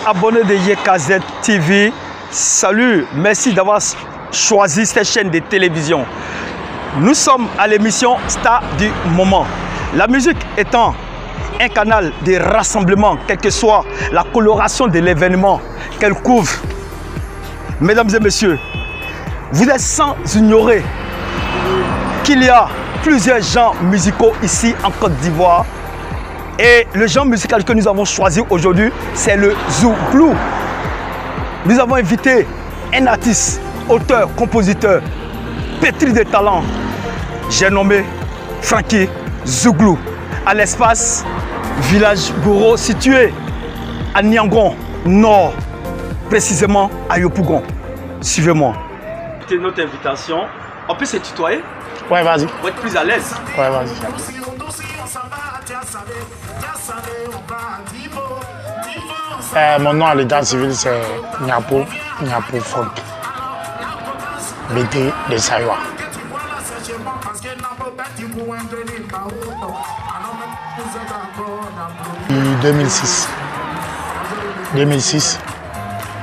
Abonnés de YKZ TV, salut, merci d'avoir choisi cette chaîne de télévision. Nous sommes à l'émission Star du moment. La musique étant un canal de rassemblement, quelle que soit la coloration de l'événement qu'elle couvre. Mesdames et messieurs, vous êtes sans ignorer qu'il y a plusieurs genres musicaux ici en Côte d'Ivoire. Et le genre musical que nous avons choisi aujourd'hui, c'est le Zouglou. Nous avons invité un artiste, auteur, compositeur, pétri de talent. J'ai nommé Franky Zouglou, à l'espace Village Goro, situé à Niangon Nord, précisément à Yopougon. Suivez-moi. C'est notre invitation. On peut se tutoyer? Ouais, vas-y. Pour être plus à l'aise. Ouais, vas-y. Mon nom à l'état civil, c'est Niapo Franck. BT de Saïwa. En 2006.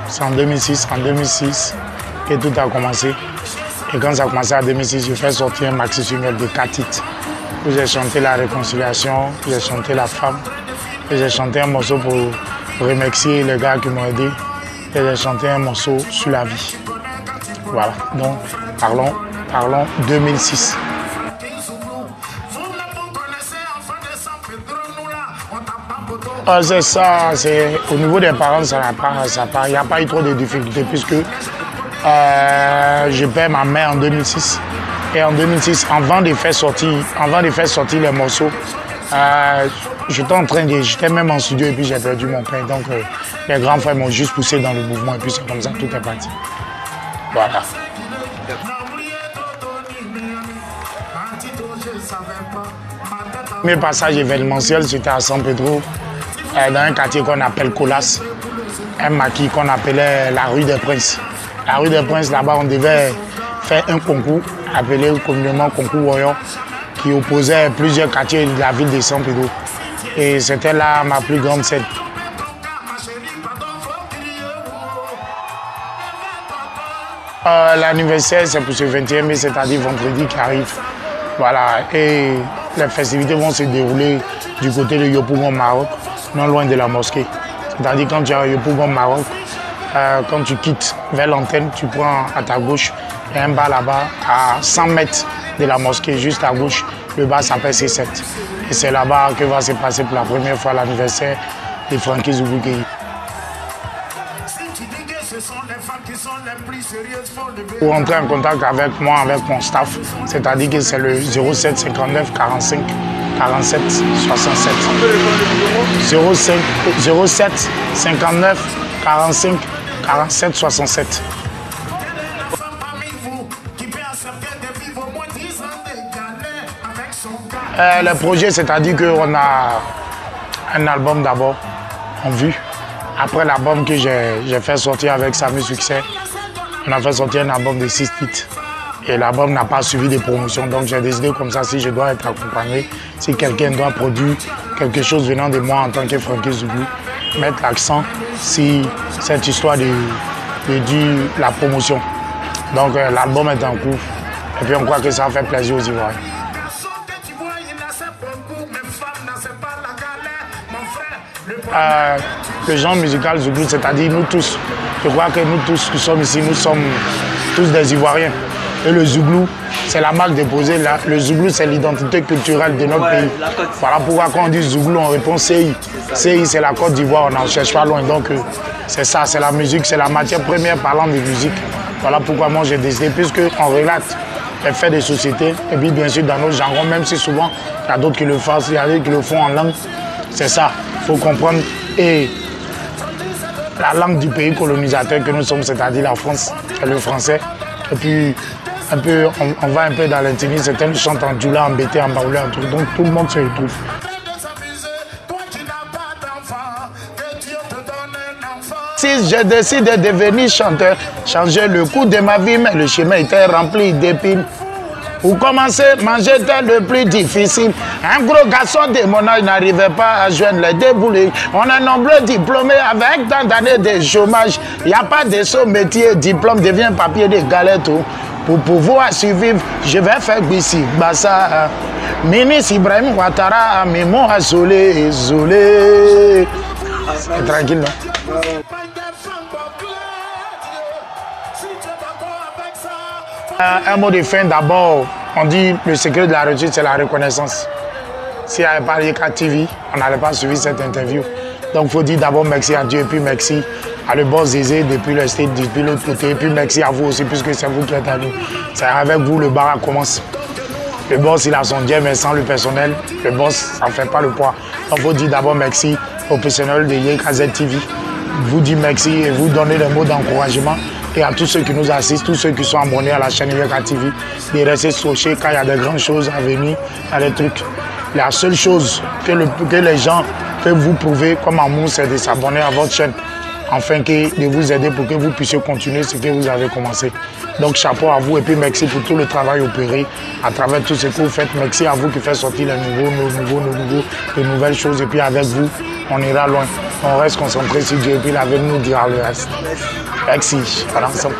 C'est en 2006 que tout a commencé. Et quand ça a commencé en 2006, j'ai fait sortir un maxi single de 4 titres. Où j'ai chanté la réconciliation, j'ai chanté la femme, et j'ai chanté un morceau pour remercier les gars qui m'ont aidé, et j'ai chanté un morceau sur la vie. Voilà, donc parlons 2006. C'est ça, au niveau des parents, il n'y a pas eu trop de difficultés puisque je perds ma mère en 2006. Et en 2006, avant de faire sortir les morceaux, j'étais même en studio et puis j'ai perdu mon père. Donc les grands frères m'ont juste poussé dans le mouvement et puis c'est comme ça, tout est parti. Voilà. Mes passages événementiels, c'était à San Pedro, dans un quartier qu'on appelle Colas, un maquis qu'on appelait la rue des Princes. La rue des Princes, là-bas, on devait faire un concours appelé communément concours Warrior qui opposait plusieurs quartiers de la ville de San Pedro. Et c'était là ma plus grande scène. L'anniversaire, c'est pour ce 21 mai, c'est-à-dire vendredi qui arrive. Voilà. Et les festivités vont se dérouler du côté de Yopougon, Maroc, non loin de la mosquée. C'est-à-dire quand tu es à Yopougon, Maroc, quand tu quittes vers l'antenne, tu prends à ta gauche, il y a un bar là-bas à 100 mètres de la mosquée, juste à gauche. Le bar s'appelle C7. Et c'est là-bas que va se passer pour la première fois l'anniversaire de Franky Zouglou. Pour entrer en contact avec moi, avec mon staff, c'est-à-dire que c'est le 07 59 45 47 67. 07 59 45 47 67. Le projet, c'est-à-dire qu'on a un album d'abord en vue. Après l'album que j'ai fait sortir avec Samy Succès, on a fait sortir un album de 6 titres. Et l'album n'a pas suivi de promotion. Donc j'ai décidé comme ça, si je dois être accompagné, si quelqu'un doit produire quelque chose venant de moi en tant que Franky Zouglou, mettre l'accent sur cette histoire de la promotion. Donc l'album est en cours. Et puis on croit que ça fait plaisir aux Ivoiriens. Le genre musical Zouglou, c'est-à-dire nous tous, je crois que nous tous qui sommes ici, nous sommes tous des Ivoiriens. Et le Zouglou, c'est la marque déposée. Le Zouglou, c'est l'identité culturelle de notre pays. Voilà pourquoi quand on dit Zouglou, on répond CI. CI, c'est la Côte d'Ivoire, on n'en cherche pas loin. Donc c'est ça, c'est la musique, c'est la matière première parlant de musique. Voilà pourquoi moi j'ai décidé, puisqu'on relate les faits des sociétés, et puis bien sûr dans nos genres, même si souvent il y a d'autres qui le font, il y a d'autres qui le font en langue, c'est ça, il faut comprendre. Et la langue du pays colonisateur que nous sommes, c'est-à-dire la France, et le français. Et puis on va un peu dans l'intimité, certains chantent en djoula, en bété, en baoulé, en tout, donc tout le monde se retrouve. Si j'ai décidé de devenir chanteur, changer le cours de ma vie, mais le chemin était rempli d'épines. Pour commencer, manger était le plus difficile. Un gros garçon de mon âge n'arrivait pas à joindre les déboulés. On est nombreux diplômés avec tant d'années de chômage. Il n'y a pas de saut métier. Diplôme devient papier de galette. Pour pouvoir survivre, je vais faire Bissi, Bassa, Ministre Ibrahim Ouattara, Mimo Azolé, Zolé. Tranquille, non? Un mot de fin d'abord, on dit le secret de la réussite, c'est la reconnaissance. S'il n'y avait pas Yeka TV, on n'allait pas suivre cette interview. Donc il faut dire d'abord merci à Dieu et puis merci à le boss Zézé depuis le state, depuis l'autre côté. Et puis merci à vous aussi puisque c'est vous qui êtes à nous. C'est avec vous le bar commence. Le boss il a son dieu mais sans le personnel, le boss ça ne fait pas le poids. Donc il faut dire d'abord merci au personnel de Yeka TV. Vous dire merci et vous donner des mots d'encouragement. Et à tous ceux qui nous assistent, tous ceux qui sont abonnés à la chaîne Yeka TV, de rester scotchés quand il y a des grandes choses à venir, il y a des trucs. La seule chose que les gens peuvent vous prouver comme amour, c'est de s'abonner à votre chaîne, afin de vous aider pour que vous puissiez continuer ce que vous avez commencé. Donc chapeau à vous et puis merci pour tout le travail opéré à travers tout ce que vous faites. Merci à vous qui faites sortir les nouvelles choses et puis avec vous, on ira loin. On reste concentré sur Dieu et puis l'avenir nous dira le reste. Merci. Voilà, ensemble.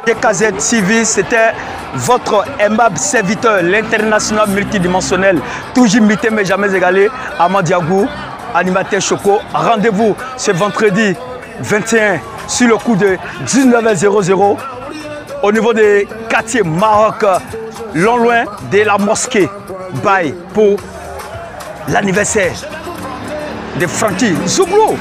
Yeka TV, c'était votre aimable serviteur, l'international multidimensionnel, toujours imité mais jamais égalé, Amadiagou, animateur Choco. Rendez-vous ce vendredi 21 sur le coup de 19h00 au niveau des quartiers Maroc, non loin de la mosquée. Bye pour l'anniversaire de Frankie Zouglou.